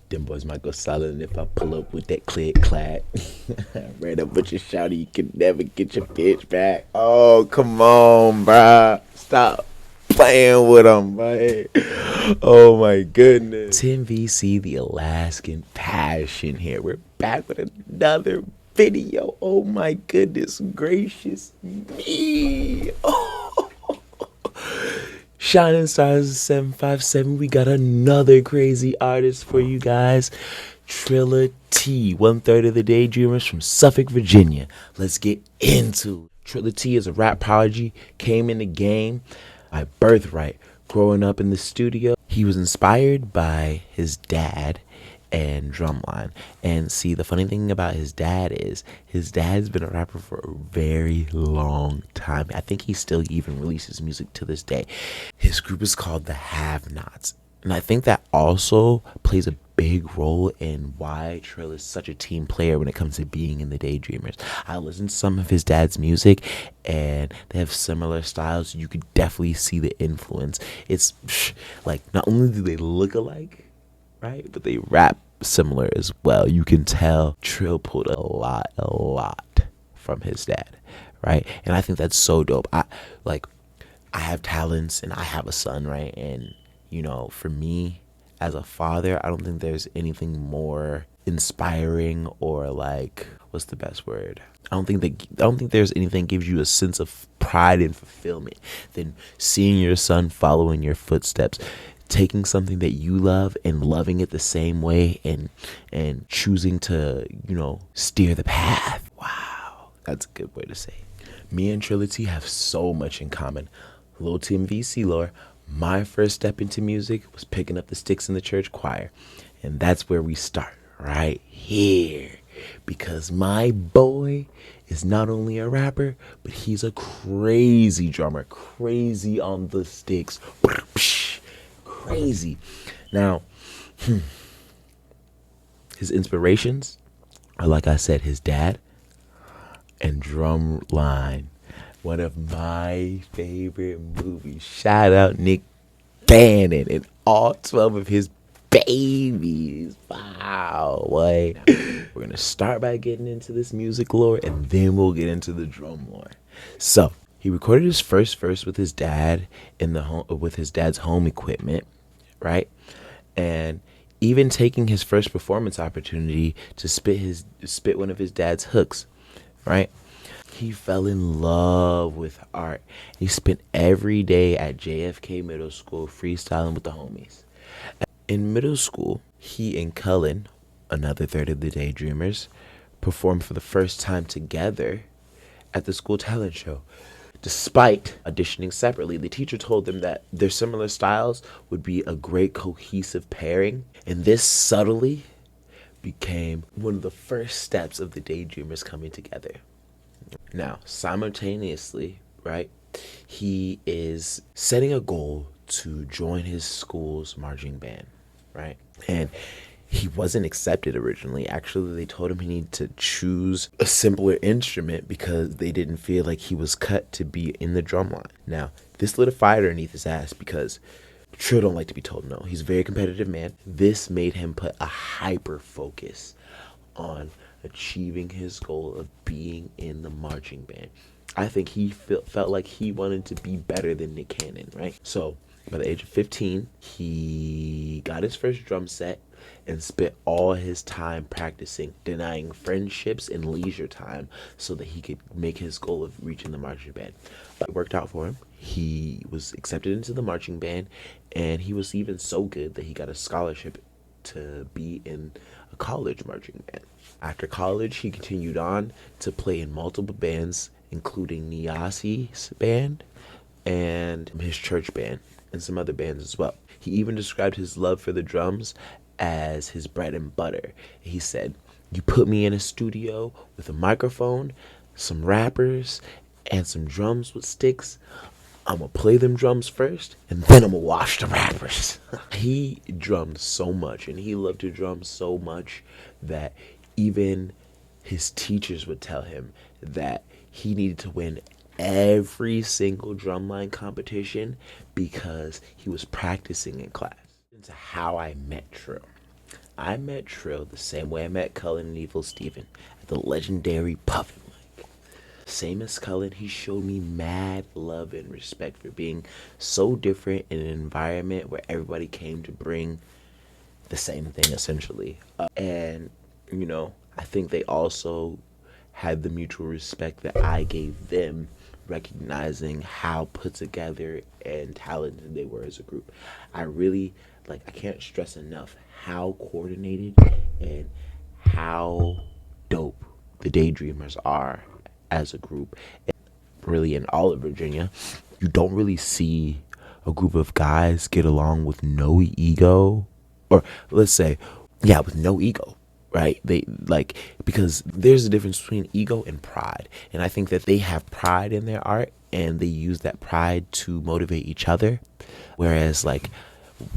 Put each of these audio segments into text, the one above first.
Them boys might go silent if I pull up with that click clack. Right up with your shouty, you can never get your bitch back. Oh, come on, bruh. Stop playing with them, man. Oh my goodness. Tim VC, the Alaskan Passion here. We're back with another video. Oh my goodness gracious me. Oh. Shining Stars 757, we got another crazy artist for you guys. Trilla T, 1/3 of the Daydreamers from Suffolk, Virginia. Let's get into it. Trilla T is a rap prodigy, came in the game by birthright. Growing up in the studio, he was inspired by his dad and drumline. And see, the funny thing about his dad is his dad's been a rapper for a very long time. I think he still even releases music to this day. His group is called the Have Nots. And I think that also plays a big role in why Trill is such a team player when it comes to being in the Daydreamers. I listened to some of his dad's music and they have similar styles. You could definitely see the influence. It's like not only do they look alike, right, but they rap similar as well. You can tell Trill pulled a lot from his dad, right? And I think that's so dope. I have talents and I have a son, right? And you know, for me as a father, I don't think there's anything more inspiring or like, what's the best word? I don't think there's anything that gives you a sense of pride and fulfillment than seeing your son following your footsteps, taking something that you love and loving it the same way and choosing to, you know, steer the path. Wow, that's a good way to say it. Me and Trilogy have so much in common. Little Tim VC lore. My first step into music was picking up the sticks in the church choir. And that's where we start, right here. Because my boy is not only a rapper, but he's a crazy drummer. Crazy on the sticks. Crazy. Now, his inspirations are, like I said, his dad and Drumline. One of my favorite movies. Shout out Nick Cannon and all 12 of his babies. Wow, boy. We're going to start by getting into this music lore and then we'll get into the drum lore. So, he recorded his first verse with his dad in the home, with his dad's home equipment, right? And even taking his first performance opportunity to spit one of his dad's hooks, right? He fell in love with art. He spent every day at JFK Middle School freestyling with the homies. In middle school, he and Cullen, another third of the Daydreamers, performed for the first time together at the school talent show. Despite auditioning separately, the teacher told them that their similar styles would be a great cohesive pairing, and this subtly became one of the first steps of the Daydreamers coming together. Now, simultaneously, right, he is setting a goal to join his school's marching band, right? And he wasn't accepted originally. Actually, they told him he needed to choose a simpler instrument because they didn't feel like he was cut to be in the drum line. Now, this lit a fire underneath his ass because Trill don't like to be told no. He's a very competitive man. This made him put a hyper focus on achieving his goal of being in the marching band. I think he felt like he wanted to be better than Nick Cannon, right? So by the age of 15, he got his first drum set and spent all his time practicing, denying friendships and leisure time so that he could make his goal of reaching the marching band. But it worked out for him. He was accepted into the marching band, and he was even so good that he got a scholarship to be in a college marching band. After college, he continued on to play in multiple bands, including Niasi's band and his church band and some other bands as well. He even described his love for the drums as his bread and butter. He said, "You put me in a studio with a microphone, some rappers, and some drums with sticks. I'm going to play them drums first, and then I'm going to watch the rappers." He drummed so much, and he loved to drum so much that even his teachers would tell him that he needed to win every single drumline competition because he was practicing in class. Into how I met Trill. I met Trill the same way I met Cullen and Evil Steven at the legendary Puffin Mic. Same as Cullen, he showed me mad love and respect for being so different in an environment where everybody came to bring the same thing essentially. And, I think they also had the mutual respect that I gave them, recognizing how put together and talented they were as a group. I really, I can't stress enough how coordinated and how dope the Daydreamers are as a group. Really, in all of Virginia, you don't really see a group of guys get along with no ego, or let's say, yeah, with no ego, right? They because there's a difference between ego and pride, and I think that they have pride in their art and they use that pride to motivate each other, whereas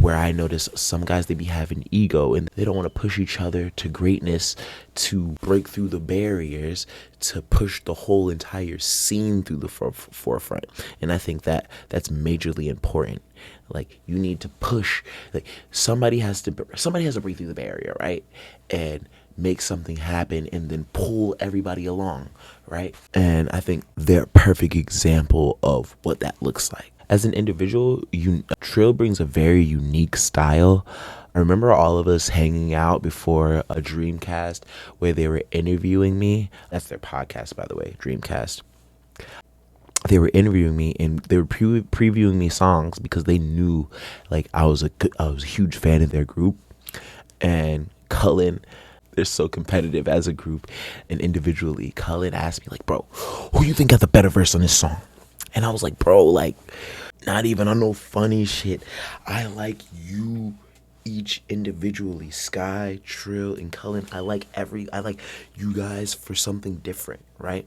where I notice some guys, they be having ego and they don't want to push each other to greatness, to break through the barriers, to push the whole entire scene through the forefront. And I think that that's majorly important. You need to push, somebody has to break through the barrier, right? And make something happen and then pull everybody along, right? And I think they're a perfect example of what that looks like. As an individual, Trill brings a very unique style. I remember all of us hanging out before a Dreamcast where they were interviewing me. That's their podcast, by the way, Dreamcast. They were interviewing me and they were previewing me songs because they knew I was a huge fan of their group. And Cullen, they're so competitive as a group and individually. Cullen asked me bro, who you think got the better verse on this song? And I was like, bro, not even on no funny shit. I like you each individually. Sky, Trill, and Cullen. I like you guys for something different, right?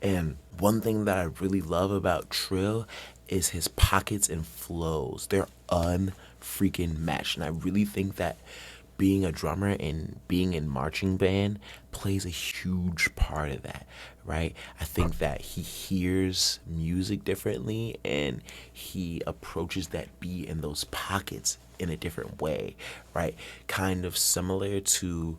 And one thing that I really love about Trill is his pockets and flows. They're unfreaking matched. And I really think that being a drummer and being in marching band plays a huge part of that, right? I think that he hears music differently and he approaches that beat in those pockets in a different way, right? Kind of similar to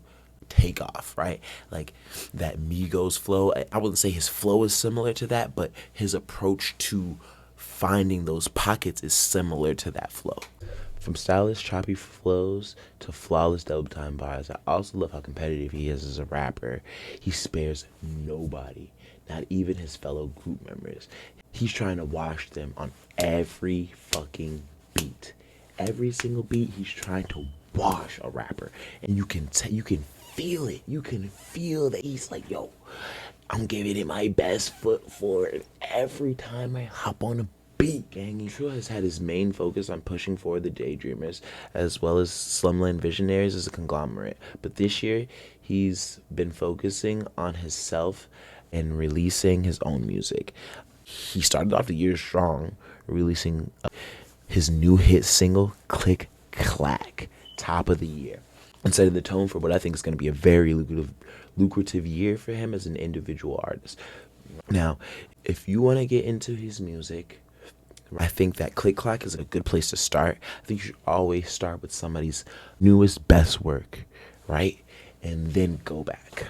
Takeoff, right? That Migos flow. I wouldn't say his flow is similar to that, but his approach to finding those pockets is similar to that flow. From stylish, choppy flows to flawless double time bars, I also love how competitive he is as a rapper. He spares nobody, not even his fellow group members. He's trying to wash them on every fucking beat. Every single beat, he's trying to wash a rapper. And you can feel it. You can feel that he's yo, I'm giving it my best foot forward every time I hop on a beat, gang. Trill has had his main focus on pushing forward the Daydreamers as well as Slumland Visionaries as a conglomerate. But this year, he's been focusing on himself and releasing his own music. He started off the year strong, releasing his new hit single, CLACK, top of the year, and setting the tone for what I think is going to be a very lucrative year for him as an individual artist. Now, if you want to get into his music, I think that CLACK is a good place to start. I think you should always start with somebody's newest, best work, right? And then go back.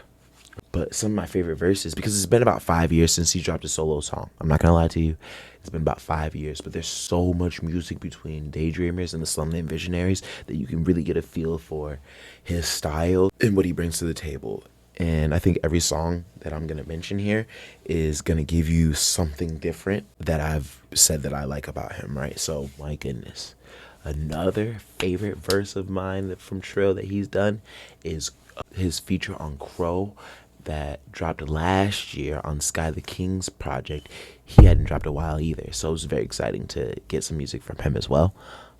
But some of my favorite verses, because it's been about 5 years since he dropped a solo song. I'm not going to lie to you. It's been about 5 years, but there's so much music between Daydreamers and the Slumland Visionaries that you can really get a feel for his style and what he brings to the table. And I think every song that I'm going to mention here is going to give you something different that I've said that I like about him, right? So, my goodness. Another favorite verse of mine from Trill that he's done is his feature on Crow that dropped last year on Sky the King's project. He hadn't dropped a while either, so it was very exciting to get some music from him as well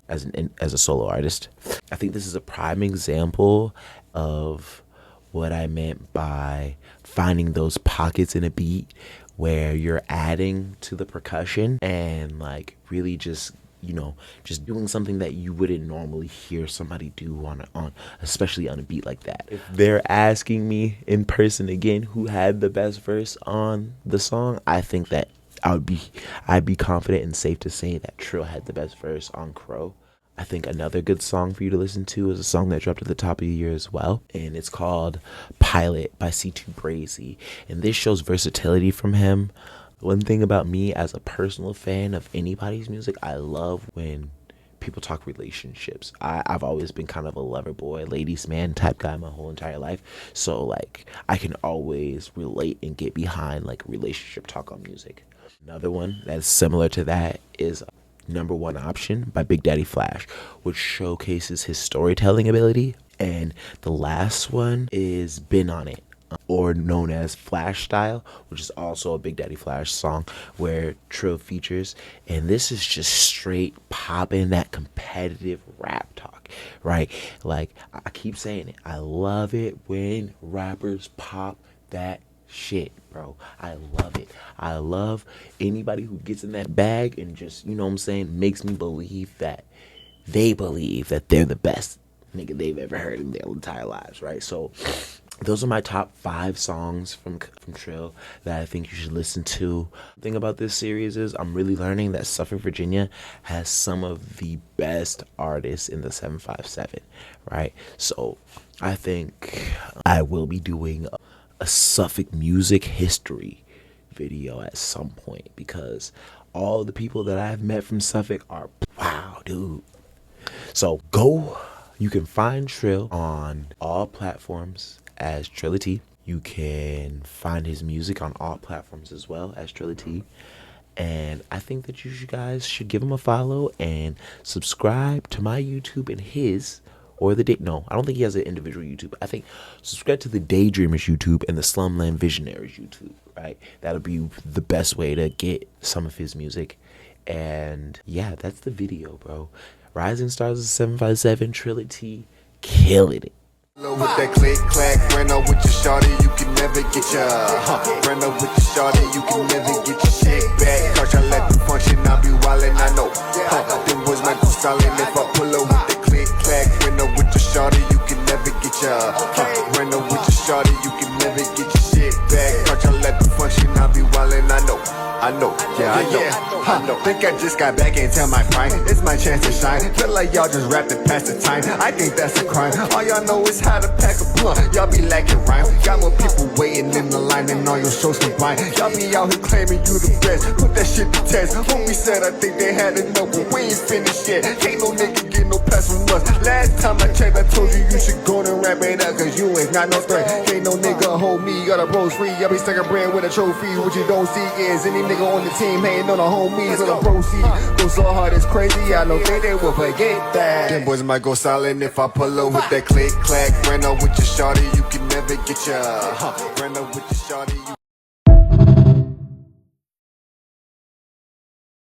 as a solo artist. I think this is a prime example of what I meant by finding those pockets in a beat where you're adding to the percussion and really just doing something that you wouldn't normally hear somebody do on especially on a beat like that. If they're asking me in person again who had the best verse on the song, I think that I'd be confident and safe to say that Trill had the best verse on Crow. I think another good song for you to listen to is a song that dropped at the top of the year as well, and it's called Pilot by C2 Brazy. And this shows versatility from him. One thing about me as a personal fan of anybody's music, I love when people talk relationships. I've always been kind of a lover boy, ladies man type guy my whole entire life. So like I can always relate and get behind like relationship talk on music. Another one that's similar to that is Number One Option by Big Daddy Flash, which showcases his storytelling ability. And the last one is Been On It, or known as Flash Style, which is also a Big Daddy Flash song where Trill features. And this is just straight popping that competitive rap talk, right? Like I keep saying it, I love it when rappers pop that shit, bro. I love it. I love anybody who gets in that bag and just, you know what I'm saying, makes me believe that they're the best nigga they've ever heard in their entire lives, right? So those are my top 5 songs from Trill that I think you should listen to. The thing about this series is I'm really learning that Suffolk, Virginia has some of the best artists in the 757, right? So I think I will be doing a Suffolk music history video at some point, because all the people that I've met from Suffolk are wow, dude. So you can find Trill on all platforms as Trilla T. You can find his music on all platforms as well as Trilla T. And I think that you guys should give him a follow and subscribe to my YouTube and his, or no, I don't think he has an individual YouTube. I think subscribe to the Daydreamers YouTube and the Slumland Visionaries YouTube, right? That'll be the best way to get some of his music. And yeah, that's the video, bro. Rising Stars of 757, Trilla T, killing it. With that click clack, ran up with your shawty, you can never get your ran up with your shawty, you can never get your shit back. Cause I let the function, I be wildin', I know. Them boys might go silent if I pull up with the click clack, ran up with your shawty, you can never get your ran up with your shawty, you can never get your shit back. Cause I let the function, I be wildin', I know. I know. Think I just got back and tell my prime. It's my chance to shine. Feel like y'all just rapped it past the time. I think that's a crime. All y'all know is how to pack a blunt. Y'all be lacking rhyme. Got more people waiting in the line than all your shows combined. Y'all be out here claiming you the best. Put that shit to test. Homie said I think they had enough, but we ain't finished yet. Ain't no nigga get no pass from us. Last time I checked, I told you you should go and wrap it up, cause you ain't got no threat. Ain't no nigga hold me. Got a bros free. Y'all be stuck a brand with a trophy. What you don't see is any nigga on the team hating on the homies with a proceed. Go so hard it's crazy, I don't think they will forget that. Them boys might go silent if I pull up with that click clack. Ran up with your shawty, you can never get your ran up with your